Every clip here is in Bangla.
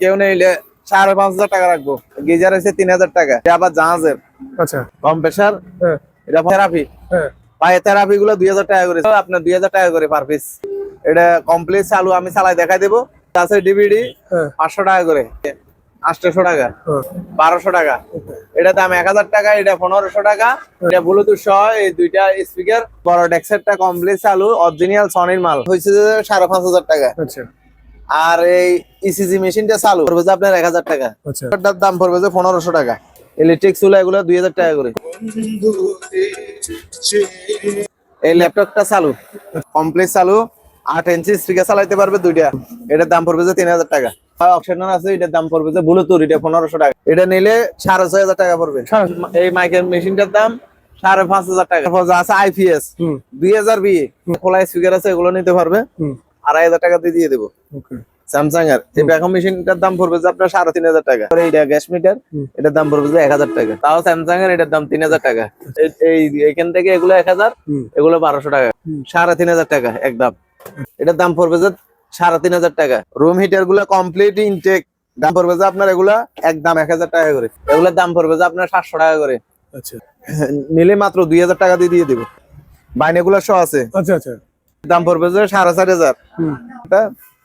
কেউ নিলে 5,500 টাকা রাখবো। গিজার হচ্ছে 3,000 টাকা। আবার জাহাজের আচ্ছা কম্প্রেসার, হ্যাঁ এটা থেরাপি, হ্যাঁ পায়ে থেরাপি গুলো 2,000 টাকা করে, আপনার 2,000 টাকা করে পার পিস। এটা কমপ্লিট চালু আমি চালাই দেখাই দেবো। আছে ডিভিডি হ্যাঁ 500 টাকা করে, 800 টাকা, হ্যাঁ 1200 টাকা। এটা দাম 1,000 টাকা, এটা 1,500 টাকা। এটা ব্লুটুথ সহ এই দুইটা স্পিকার, বড় ডেক্সেটটা কমপ্লিট চালু, অরিজিনাল সনির মাল, হয়েছে 5,500 টাকা। আচ্ছা আর এই ইসিজি মেশিনটা চালু পড়বে যে আপনার 1,000 টাকা। আচ্ছা এটার দাম পড়বে যে 1,500 টাকা। ইলেকট্রিক চুলা এগুলো 2,000 টাকা করে। এই ল্যাপটপটা চালু, কমপ্লিট চালু, 8 ইঞ্চি স্পিকার চালাইতে পারবে দুইটা। এটার দাম পড়বে যে 3,000 টাকা। অপশনাল আছে, এটার দাম পড়বে যে ব্লুটুথ, এটা 1,500 টাকা। এটা নিলে 6,500 টাকা পড়বে। এই মাইকের মেশিনটার দাম 5,500 টাকা। আছে আইপিএস 2000 বিএ খোলা স্পিকার আছে, এগুলো নিতে পারবে। 2,500 টাকা দিয়ে দেবো। স্যামসাং এর এই ভ্যাকুয়াম মেশিনটার দাম পড়বে যে আপনার 3,500 টাকা। এইটা গ্যাস মিটার, এটার দাম পড়বে যে 1,000 টাকা। তাও স্যামসাং এর এটার দাম 3,000 টাকা। এই এখান থেকে এগুলো 1,000, এগুলো 1,200 টাকা, 3,500 টাকা একদম। এটার দাম পড়বে যে 3,500 টাকা। রুম হিটার গুলো কমপ্লিট ইনটেক, দাম পড়বে যে আপনার এগুলা একদম 1,000 টাকা করে। এগুলোর দাম পড়বে যে আপনার 700 টাকা করে। আচ্ছা নিলে মাত্র 2,000 টাকা দিয়ে দেবো। বাইনেগুলো সহ আছে। আচ্ছা আচ্ছা দাম পড়বে যে 4,500, এটা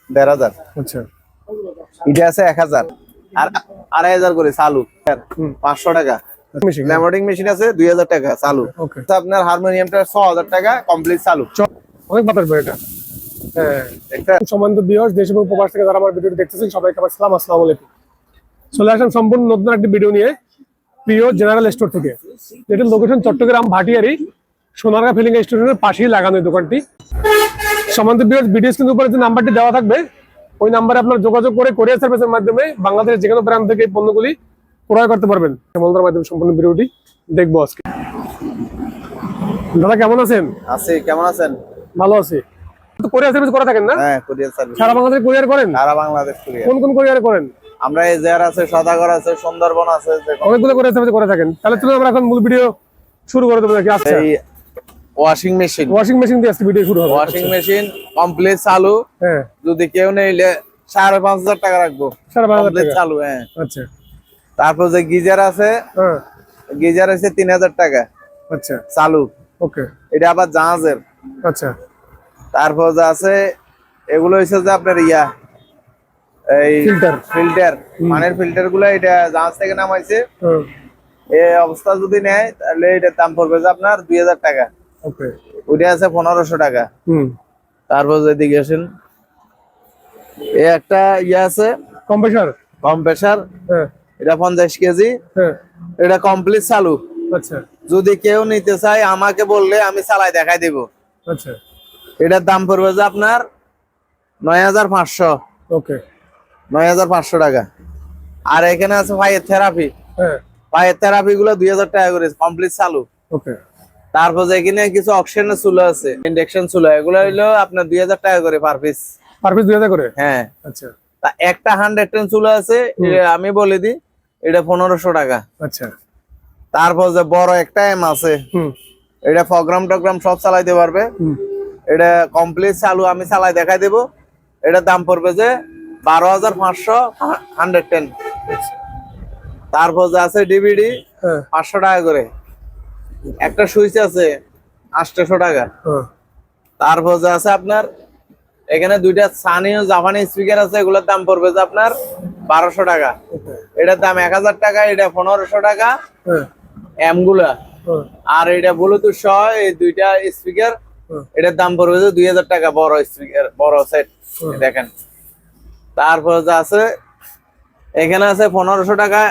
1,500। আচ্ছা এটা আছে 1,000 আর 2,500 করে চালু। 500 টাকা। মেশিন ল্যামোডিং মেশিন আছে 2,000 টাকা চালু। ওকে আপনার হারমোনিয়ামটা 6,000 টাকা কমপ্লিট চালু। অনেক বাতাস ভাই এটা। হ্যাঁ একটা সম্মানিত ভিউয়ার্স, দেশ এবং প্রবাস থেকে যারা আমার ভিডিওটি দেখতেছেন সবাইকে আমার সালাম, আসসালামু আলাইকুম। চলে আসলাম সম্পূর্ণ নতুন একটি ভিডিও নিয়ে প্রিয় জেনারেল স্টোর থেকে, যেটির লোকেশন চট্টগ্রাম ভাটিয়ারি সোনারগাঁ ফিলিং স্টেশনের পাশেই লাগানো এই দোকানটি। সম্মানিত ভিউয়ার্স, ভিডিও স্ক্রিনের উপরে যে নাম্বারটি দেওয়া থাকবে ওই নাম্বারে আপনার যোগাযোগ করে কুরিয়ার সার্ভিসের মাধ্যমে বাংলাদেশের যে কোনো প্রান্ত থেকে এই পণ্যগুলি ক্রয় করতে পারবেন। মন্দার মাধ্যমে সম্পূর্ণ ভিডিওটি দেখবো আজকে। দাদা কেমন আছেন? আছে, কেমন আছেন? ভালো আছি। তো কুরিয়ার সার্ভিস করা থাকেন না? হ্যাঁ, কুরিয়ার সার্ভিস সারা বাংলাদেশ কুরিয়ার করেন? সারা বাংলাদেশ কুরিয়ার। কোন কোন কুরিয়ার করেন? আমরা এজআর আছে, সদাগর আছে, সুন্দরবন আছে, অনেকগুলো কুরিয়ার সার্ভিস করে থাকেন। তাহলে চলুন আমরা এখন মূল ভিডিও শুরু করে দেবো নাকি? আচ্ছা, এই ওয়াশিং মেশিন, ওয়াশিং মেশিন দিয়ে আজকে ভিডিও শুরু হবে। ওয়াশিং মেশিন কমপ্লিট চালু। হ্যাঁ যদি কেউ নিলে 5,500 টাকা রাখবো। 5,500 কমপ্লিট টাকা চালু। হ্যাঁ। আচ্ছা তারপর যে গিজার আছে, হ্যাঁ গিজার আছে 3,000 টাকা আচ্ছা চালু। ওকে এটা আবার জাহাজের। আচ্ছা তারপর যে আছে এগুলো হচ্ছে যে আপনার এই ফিল্টার ফিল্টার, পানির ফিল্টার গুলো, এটা জাহাজ থেকে নামাইছে। এই অবস্থা যদি নেয় তাহলে এটার দাম পড়বে যে আপনার 2,000 টাকা। ওকে ওইটা আছে 1,500 টাকা। তারপর যদি আসেন এই একটা আছে কম্প্রেসার, কম্প্রেসার, হ্যাঁ এটা 50 কেজি, হ্যাঁ এটা কমপ্লিট চালু। আচ্ছা যদি কেউ নিতে চায় আমাকে বললে আমি চালাই দেখাই দেব। আচ্ছা এটার দাম পড়বে যে আপনার 9,500, ওকে 9,500 টাকা। আর এখানে আছে পায়ের থেরাপি, হ্যাঁ পায়ের থেরাপি গুলো 2,000 টাকা করে কমপ্লিট চালু। ওকে তারপর এখানে কিছু অকশনের চুলা আছে, ইন্ডাকশন চুলা, এগুলো হইলো আপনার 2,000 টাকা করে পার পিস। পার পিস 2,000 করে? হ্যাঁ। আচ্ছা তা একটা 110 চুলা আছে, আমি বলে দিই এটা 1,500 টাকা। আচ্ছা তারপর যে বড় একটা এম আছে, এটা প্রোগ্রাম টোগ্রাম সব চালাইতে পারবে। এটা কমপ্লিট চালু, আমি চালাই দেখাই দেবো। এটার দাম পড়বে যে 12,500, 110। তারপর যে আছে ডিভিডি 500 টাকা করে। একটা সুইচ আছে 800 টাকা। তারপর যে আছে আপনার এখানে দুইটা সানি ও জাপানি স্পিকার আছে, এগুলোর দাম পড়বে যে আপনার 1,200 টাকা। এটার দাম 1,000 টাকা, এটা 1,500 টাকা এম গুলা। আর এটা ব্লুটুথ সহ এই দুইটা স্পিকার, এটার দাম পড়বে যে 2,000 টাকা, বড় স্পিকার, বড় সেট দেখেন। তারপর যে আছে এখানে আছে 1,500 টাকা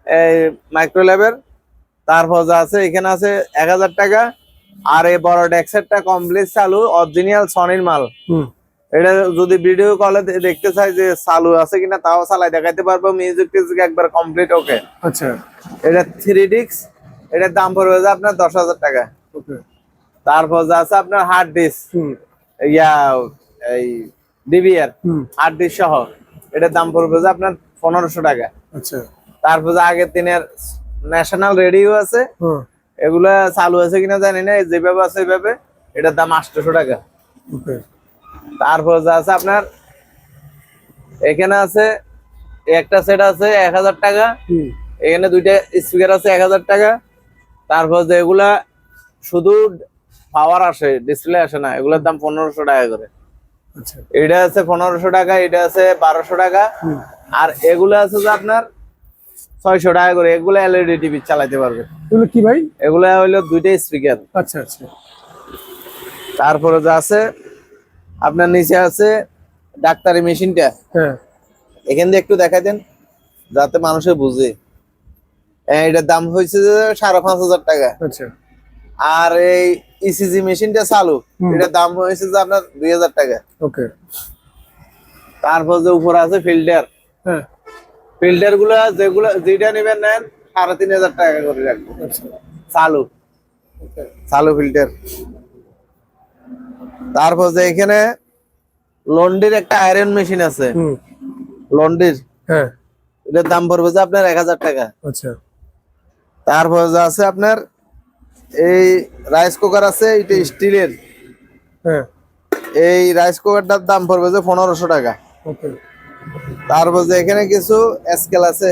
এই মাইক্রো ল্যাবের। তারপর যে আছে এখানে আছে 1,000 টাকা। আর এই বড় ডেক্সেটটা কমপ্লিট চালু, অরিজিনাল সনির মাল। এটা যদি ভিডিও কলে দেখতে চাই যে চালু আছে কিনা তাও চালাই দেখাইতে পারবো। মিউজিক টিউজিক একবার কমপ্লিট ওকে। আচ্ছা এটা 3 ডিস্ক, এটার দাম পড়বে যে আপনার 10,000 টাকা। তারপর যে আছে আপনার হার্ড ডিস্ক, এই ডিভিআর হার্ড ডিস্ক সহ, এটার দাম পড়বে যে আপনার 1,500 টাকা। আচ্ছা তারপর যে আগের দিনের ন্যাশনাল রেডিও আছে, এগুলা চালু আছে কিনা জানি না, যেভাবে আছে এইভাবে, এটার দাম 800 টাকা। তারপর যে আছে আপনার এখানে আছে একটা সেট আছে 1000 টাকা, এখানে দুইটা স্পিকার আছে 1000 টাকা। তারপর যে এগুলা শুধু পাওয়ার আসে, ডিসপ্লে আসে না, এগুলোর দাম 1500 টাকা করে। আচ্ছা এটা আছে 1500 টাকা, এটা আছে 1200 টাকা, আর এগুলো আছে যে আপনার 600 টাকা করে। এগুলো এলইডি টিভি চালাতে পারবে। এগুলো কি ভাই? এগুলা হইলো দুইটা স্পিকার। আচ্ছা আচ্ছা। তারপরে যা আছে আপনার নিচে আছে ডাক্তারি মেশিনটা, হ্যাঁ এখান দিয়ে একটু দেখাই দেন যাতে মানুষে বুঝে। এটার দাম হয়েছে যে 5500 টাকা। আচ্ছা আর এই ইসিজি মেশিনটা চালু, এটার দাম হয়েছে যে আপনার 2000 টাকা। ওকে। তারপর যে উপরে আছে ফিল্টার, হ্যাঁ ফিল্টার গুলা যেটা নেবেন নেন 3500 টাকা করে রাখবেন। আচ্ছা চালু চালু ফিল্টার। তারপর যে এখানে লন্ড্রির একটা আয়রন মেশিন আছে, লন্ড্রির, হ্যাঁ এটার দাম পড়বে যে আপনার 1000 টাকা। আচ্ছা তারপর যে আছে আপনার এই রাইস কুকার আছে, এটা স্টিলের। হ্যাঁ এই রাইস কুকারটার দাম পড়বে যে 1500 টাকা। ওকে। তারপর যে এখানে কিছু স্কেল আছে,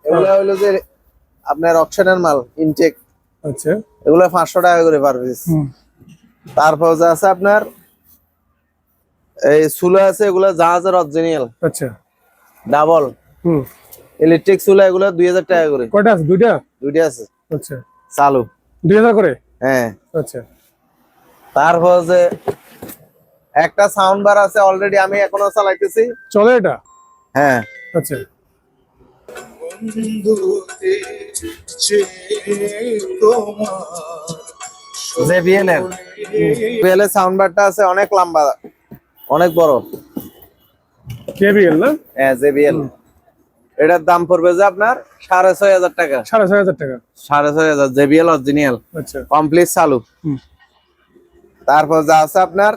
এগুলো হইলো যে আপনার অকশনের মাল, ইনটেক। আচ্ছা এগুলো 500 টাকা করে পার পিস। তারপর যে আছে আপনার এই চুলা আছে, এগুলো জাহাজের অরিজিনাল আচ্ছা ডাবল ইলেকট্রিক চুলা, এগুলো 2000 টাকা করে। কয়টা আছে? দুইটা? দুইটা আছে আচ্ছা চালু। 2000 করে? হ্যাঁ। আচ্ছা তারপর যে একটা সাউন্ড বার আছে, অলরেডি আমি এখনো চালাইতেছি। চলে এটা? হ্যাঁ। আচ্ছা JBL এর সাউন্ড বারটা আছে অনেক লম্বা, অনেক বড়। কেবিএল না? হ্যাঁ JBL। এটার দাম পড়বে যে আপনার 6500 টাকা। 6500 টাকা? 6500 JBL অরিজিনাল, আচ্ছা কমপ্লিট চালু। তারপর যা আছে আপনার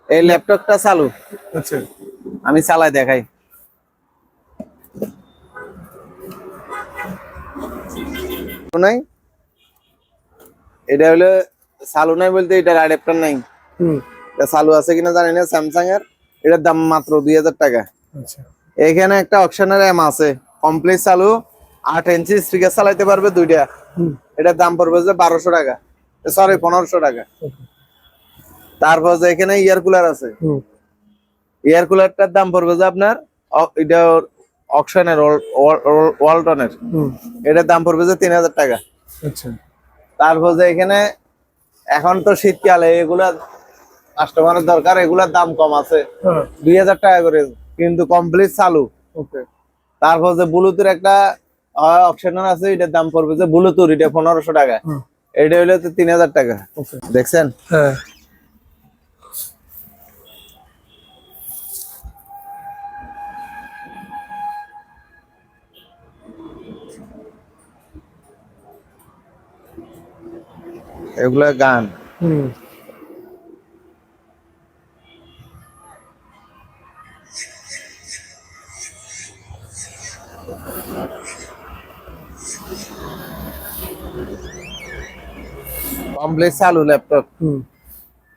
এই ল্যাপটপটা চালু, আচ্ছা আমি চালাই দেখাই। নাই, এটা হলো চালু নাই বলতে এটার অ্যাডাপ্টার নাই। এটা চালু আছে কিনা জানি না, স্যামসাং এর। এটার দাম মাত্র 2000 টাকা। আচ্ছা এখানে একটা অপশনের এম আছে, কমপ্লিট চালু, 8 ইঞ্চি স্পিকার চালাইতে পারবে দুইটা। এটার দাম পড়বে যে 1200 টাকা, সরি 1500 টাকা। তারপর যে এখানে ইয়ার কুলার আছে, এয়ার কুলারটার দাম পড়বে যে আপনার এটা অকশনের ওয়ালটনের, এটার দাম পড়বে যে 3000 টাকা। আচ্ছা তারপর যে এখানে এখন তো শীতকালে এগুলা কাস্টমারের দরকার, এগুলার দাম কম আছে, 2000 টাকা করে, কিন্তু কমপ্লিট চালু। ওকে। তারপর যে ব্লুটুথ একটা অপশনাল আছে, এটার দাম পড়বে যে ব্লুটুথ, এটা 1500 টাকা। এটা হইলো 3000 টাকা। দেখছেন? হ্যাঁ এগুলা গান। কমপ্লিট চালু ল্যাপটপ।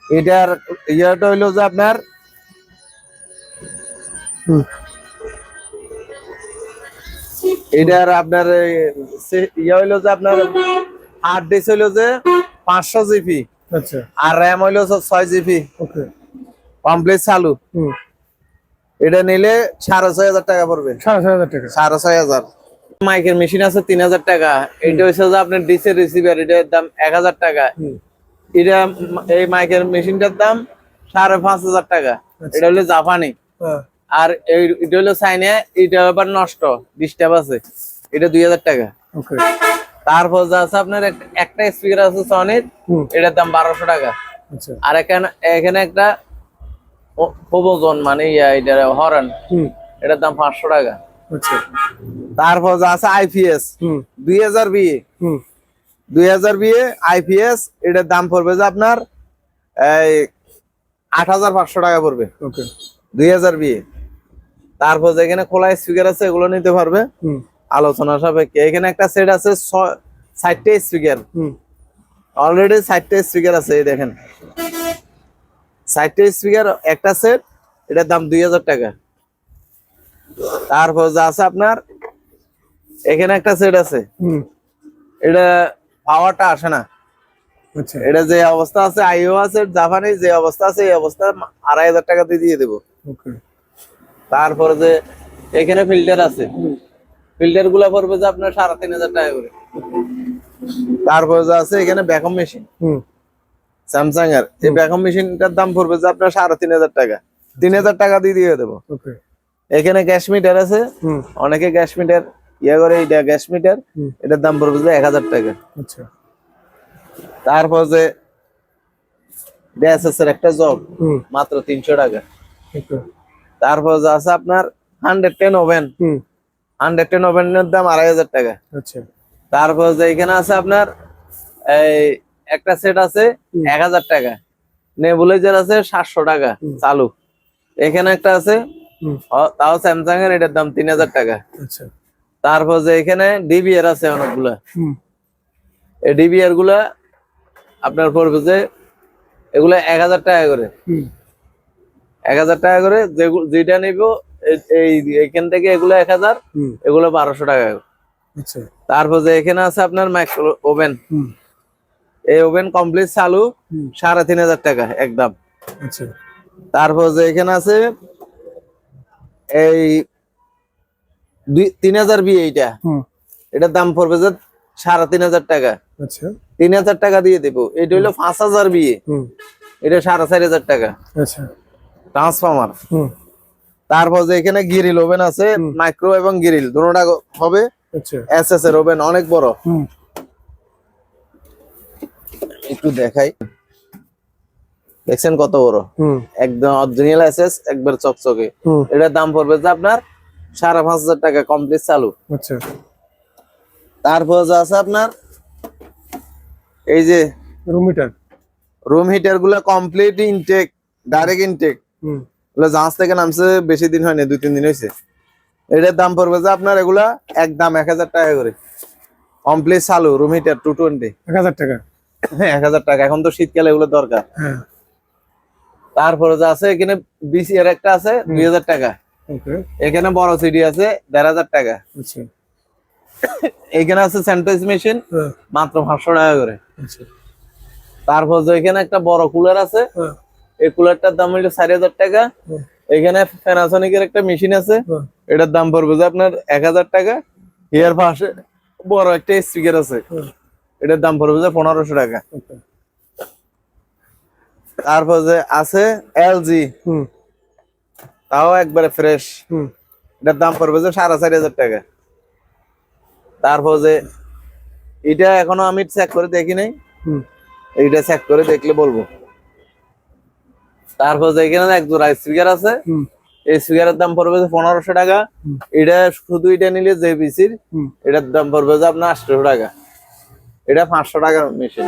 এটার ইয়াটা হইলো যে আপনার এটার আপনার ইয়া হইলো যে আপনার হার্ড ডিস্ক হইলো যে 500 জিবি। আচ্ছা। আর র্যাম হইলো 6 জিবি। ওকে। কমপ্লিট চালু। এটা নিলে 6500 টাকা পড়বে। 6500 টাকা? 6500। মাইকের মেশিন আছে 3000 টাকা। এটা হচ্ছে যে আপনার ডিসের রিসিভার, এটার দাম 1000 টাকা। এটা এই মাইকের মেশিনটার দাম 5500 টাকা। এটা হলো জাপানি। আর এটা হলো চাইনা, এটা আবার নষ্ট, ডিস্টার্ব আছে, এটা 2000 টাকা। ওকে। তারপর যা আছে আপনার একটা স্পিকার আছে সনির, এটার দাম 1200 টাকা। আচ্ছা। আর এখানে একটা প্রবোজন মানে এটা হর্ন, এটার দাম 500 টাকা। আচ্ছা। তারপর যা আছে আইপিএস 2000 বিএ, 2000 বিএ আইপিএস, এটার দাম পড়বে যে আপনার এই 8500 টাকা পড়বে। ওকে। 2000 বিএ। তারপর যেখানে খোলা স্পিকার আছে, এগুলো নিতে পারবে আলোচনা সাপেক্ষে। এখানে একটা সেট আছে 60টা স্পিকার, অলরেডি 60টা স্পিকার আছে। এই দেখেন 60টা স্পিকার একটা সেট, এটার দাম 2000 টাকা। তারপর যা আছে আপনার এখানে একটা সেট আছে, হুম। এটা পাওয়ারটা আসে না। আচ্ছা এটা যে অবস্থা আছে আইও আছে জাপানি যে অবস্থা আছে এই অবস্থা 2500 টাকা দিয়ে দেবো। ওকে। তারপরে যে এখানে ফিল্টার আছে, ফিল্টার গুলা পড়বে যে আপনার 3500 টাকা করে। তারপরে যে আছে এখানে ভ্যাকুয়াম মেশিন হুম। স্যামসাং এর, এই ভ্যাকুয়াম মেশিনটার দাম পড়বে যে আপনার 3500 টাকা, 3000 টাকা দিয়ে দেবো। ওকে। এখানে গ্যাস মিটার আছে, হুম। অনেকে গ্যাস মিটার ইয়ে করে, এটা গ্যাস মিটার, হুম। এটার দাম পড়বে যে 1000 টাকা। আচ্ছা। তারপর যে DSS এর একটা জগ হুম। মাত্র 300 টাকা। ওকে। তারপর যে আছে আপনার 110 ওভেন, হুম। 110 ওভেনের দাম 2500 টাকা। আচ্ছা। তারপর যে এখানে আছে আপনার এই একটা সেট আছে 1000 টাকা, নেবুলাইজার আছে 700 টাকা চালু। এখানে একটা আছে হুম। তাও স্যামসাং এর, এটার দাম 3000 টাকা। আচ্ছা। তারপর যে এখানে ডিবিআর আছে অনেকগুলা, হুম। এই ডিবিআর গুলা আপনার পড়বে যে এগুলা 1000 টাকা করে, হুম। 1000 টাকা করে। যেটা নিব এই এখান থেকে এগুলো 1000, হুম। এগুলো 1200 টাকা। আচ্ছা। তারপর যে এখানে আছে আপনার মাইক্রো ওভেন, হুম। এই ওভেন কমপ্লিট চালু হুম। 3500 টাকা একদম। আচ্ছা। তারপর যে এখানে আছে এই 3000 বি, এইটা হুম। এটার দাম পড়বে যে 3500 টাকা, আচ্ছা। 3000 টাকা দিয়ে দেবো। এটা হইলো 5000 বি, হুম। এটা 4500 টাকা আচ্ছা। ট্রান্সফরমার। হুম। তারপর যে এখানে গ্রিল ওভেন আছে, মাইক্রো এবং গ্রিল দুটোটা হবে। আচ্ছা। এসএস এর ওভেন অনেক বড়, হুম। একটু দেখাই, দেখছেন কত বড়, হুম। একদম অরিজিনাল এসএস, একবার চকচকে। হুম। এটার দাম পড়বে যে আপনার 5500 টাকা কমপ্লিট চালু। আচ্ছা। তারপর যে আছে আপনার এই যে রুম মিটার। রুম হিটার গুলা কমপ্লিট ইনটেক, ডাইরেক্ট ইনটেক, হুম। এগুলো জাহাজ থেকে নামছে, বেশি দিন হয়নি, 2-3 দিন হয়েছে। এটার দাম পড়বে যে আপনার এগুলা একদম 1000 টাকা করে কমপ্লিট চালু। রুম হিটার 220, 1000 টাকা। হ্যাঁ 1000 টাকা। এখন তো শীতকালে এগুলো দরকার। হ্যাঁ। তারপরে যে আছে এখানে বিসি এর একটা আছে 2000 টাকা। ওকে। এখানে বড় সিডি আছে 1500 টাকা। আচ্ছা। এখানে আছে স্যানিটাইজ মেশিন হ্যাঁ। মাত্র 500 টাকা করে। আচ্ছা। তারপর যে এখানে একটা বড় কুলার আছে, হ্যাঁ। এই কুলারটার দাম হলো 4000 টাকা। হ্যাঁ। এখানে প্যানাসোনিকের একটা মেশিন আছে, হ্যাঁ। এটার দাম পড়বে যে আপনার 1000 টাকা। এর পাশে বড় একটা স্পিকার আছে, হ্যাঁ। এটার দাম পড়বে যে 1500 টাকা। ওকে। তারপর যে আছে এলজি, হুম। তাও একবারে ফ্রেশ, হুম। এটার দাম পড়বে যে 4500 টাকা। তারপর যে এটা এখনো আমি চেক করে দেখি নাই, হুম। এইটা চেক করে দেখলে বলবো। তারপর যে এখানে এক জোড়া স্পিকার আছে, হুম। এই স্পিকারের দাম পড়বে যে 1500 টাকা। এটা শুধু এটা নিলে জেবিসির, হুম। এটার দাম পড়বে যে আপনার 800 টাকা। এটা 500 টাকার মেশিন।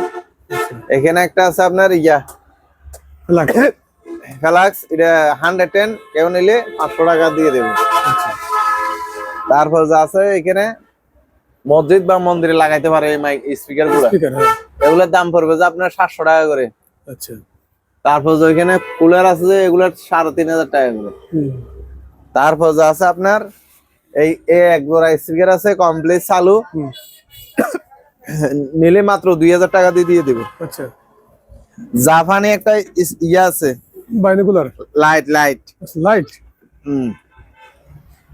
এখানে একটা আছে আপনার ইয়া লাখ। ফ্লাক্স, এটা 110, কেউ নিলে 500 টাকা দিয়ে দেবে। তারপর যা আছে এখানে মসজিদ বা মন্দিরে লাগাইতে পারে এই মাইক স্পিকার গুলা, স্পিকার। হ্যাঁ। এগুলোর দাম পড়বে যে আপনার 700 টাকা করে। আচ্ছা। তারপর যে ওইখানে কুলার আছে যে এগুলোর 3500 টাকা করে। হুম। তারপর যা আছে আপনার এই এক জোড়া স্পিকার আছে কমপ্লিট চালু, হুম। নিলে মাত্র 2000 টাকা দিয়ে দেবে। আচ্ছা। জাপানি একটা ইয়া আছে বাইনোকুলার। Light, light.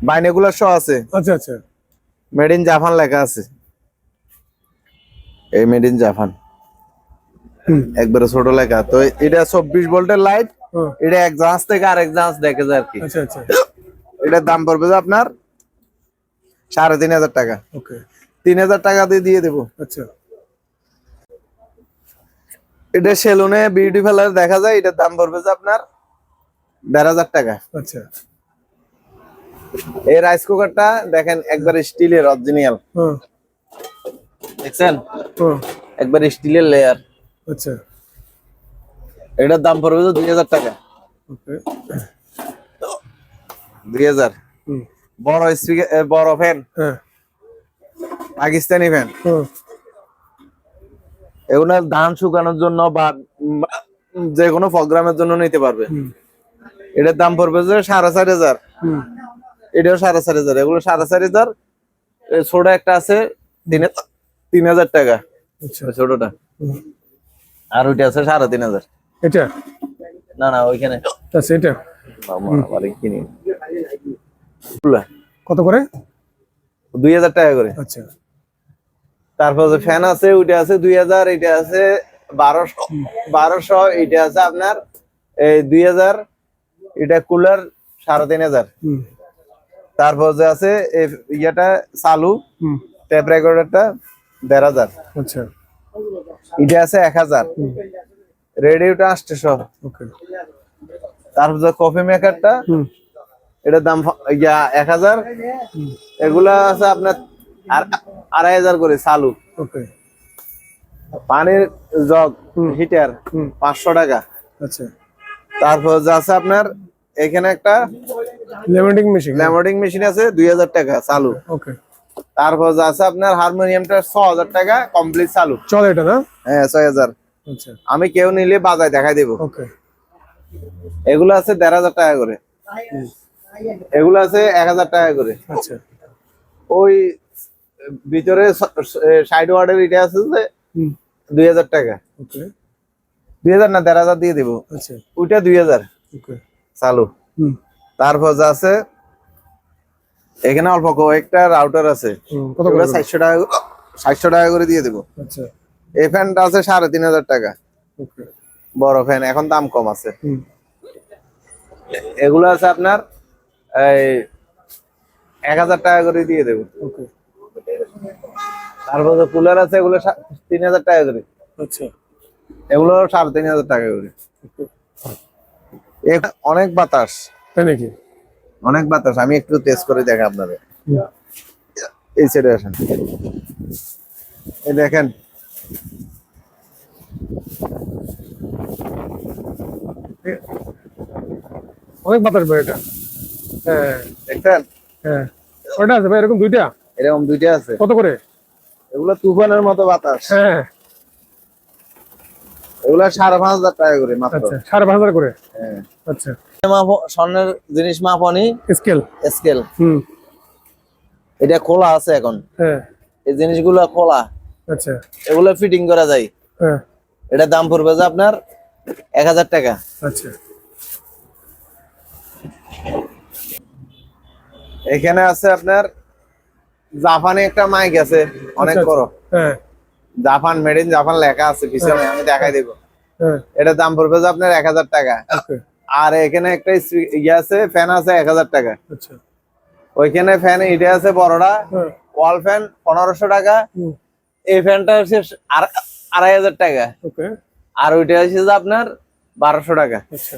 বাইনোকুলার সহ আছে, আচ্ছা। আচ্ছা। মেড ইন জাপান লেখা আছে, এই মেড ইন জাপান হুম। একবারে ছোট লেখা। তো এটা 24 ভোল্টের লাইট, হ্যাঁ। এটা এক জাহাজ থেকে আরেক জাহাজ দেখে যায় আর কি। আচ্ছা। আচ্ছা। এটার দাম পড়বে যে আপনার 3500 টাকা, ওকে। 3000 টাকা দিয়ে দেবো। আচ্ছা। এটা সেলুনে বিউটি পার্লার দেখা যায়, এটার দাম পড়বে যে আপনার 1500 টাকা। আচ্ছা। এই রাইস কুকারটা দেখেন একবার স্টিলের অরিজিনাল, হ্যাঁ। দেখছেন হ্যাঁ। একবার স্টিলের লেয়ার। আচ্ছা। এটার দাম পড়বে যে 2000 টাকা, ওকে। 2000। হুম। বড় স্পিকার, বড় ফ্যান, হ্যাঁ। পাকিস্তানি ফ্যান, হ্যাঁ। এগুলো ধান শুকানোর জন্য বা যে কোনো প্রোগ্রামের জন্য নিতে পারবে। হুম। এটার দাম পড়বে যে 4500। হুম। এটাও 4,500, এগুলো 4,500। ছোট একটা আছে 3,000 টাকা, আচ্ছা ওই ছোটটা। হুম। আর ওইটা আছে 3,500। এটা না না, ওইখানে আচ্ছা এটা কিনি কত করে? 2,000 টাকা করে। আচ্ছা তারপর যে ফ্যান আছে ওইটা আছে 2,000, এটা আছে 1200, এটা আছে আপনার এই 2,000। এটা কুলার 3,500। হুম তারপর যে আছে ইয়েটা চালু হুম টেপ রেকর্ডারটা 1,500। আচ্ছা এটা আছে 1,000। রেডিওটা 800। ওকে তারপর যে কফি মেকারটা, হুম এটার দাম 1,000। এগুলা আছে আপনার 2,500 করে চালু। ওকে পানির জগ হিটার হুম 500 টাকা। আচ্ছা তারপর যে আছে আপনার এখানে একটা লেমনিং মেশিন ল্যামোডিং মেশিন আছে 2,000 টাকা চালু। ওকে তারপর যে আছে আপনার হারমোনিয়ামটা 6,000 টাকা কমপ্লিট চালু। চল এটা না হ্যাঁ 6,000। আচ্ছা আমি কেউ নিলে বাজায় দেখাই দেবো। ওকে এগুলো আছে 1,500 টাকা করে। এগুলো আছে 1,000 টাকা করে। আচ্ছা ওই ভিতরে 60 ওয়াটের এটা আছে যে হুম 2,000 টাকা। ওকে 2,000 না 1,500 দিয়ে দিব। আচ্ছা ওইটা 2,000 ওকে চালু। হুম তারপর যা আছে এখানে অল্প কয়েকটা রাউটার আছে, কত ওগুলো করে? 400 টাকা 400 টাকা করে দিয়ে দেবো। আচ্ছা এই ফ্যানটা আছে 3,500 টাকা, ওকে বড় ফ্যান, এখন দাম কম আছে। হুম এগুলো আছে আপনার এই 1,000 টাকা করে দিয়ে দেবো। ওকে তারপর কুলার আছে, এগুলো 3,000 টাকা করে। আচ্ছা এগুলো 3,500 টাকা করে। অনেক বাতাস, তাই নাকি? অনেক বাতাস। আমি একটু টেস্ট করে দেখে আপনাদের। এই সাইডে আসেন, এই দেখেন অনেক বাতাস ভাই এটা। হ্যাঁ দেখছেন, হ্যাঁ ওটা আছে ভাই এরকম দুইটা এরকম দুইটা আছে। কত করে? এগুলো তুফানের মতো বাতাস। হ্যাঁ এগুলো 5,500 টাকা করে মাত্র। আচ্ছা 5,500 করে। হ্যাঁ, আচ্ছা স্বর্ণের জিনিস মাপনি স্কেল স্কেল। হুম এটা খোলা আছে এখন, হ্যাঁ এই জিনিসগুলো খোলা, আচ্ছা এগুলো ফিটিং করা যায়। হ্যাঁ এটা দাম পড়বে যে আপনার 1,000 টাকা। আচ্ছা এখানে আছে আপনার জাপানি একটা মাইক আছে, অনেক আচ্ছা, বড়। হ্যাঁ জাপান, মেড ইন জাপান লেখা আছে পিছনে, আমি দেখাই দেবো। হ্যাঁ এটার দাম পড়বে যে আপনার 1,000 টাকা। ওকে আর এখানে একটা ইয়ে আছে, ফ্যান আছে 1,000 টাকা। আচ্ছা ওইখানে ফ্যান এটা আছে বড়টা, হ্যাঁ ওয়াল ফ্যান 1,500 টাকা। হুম এই ফ্যানটা হচ্ছে 2,500 টাকা। ওকে আর ওইটা হচ্ছে যে আপনার 1,200 টাকা। আচ্ছা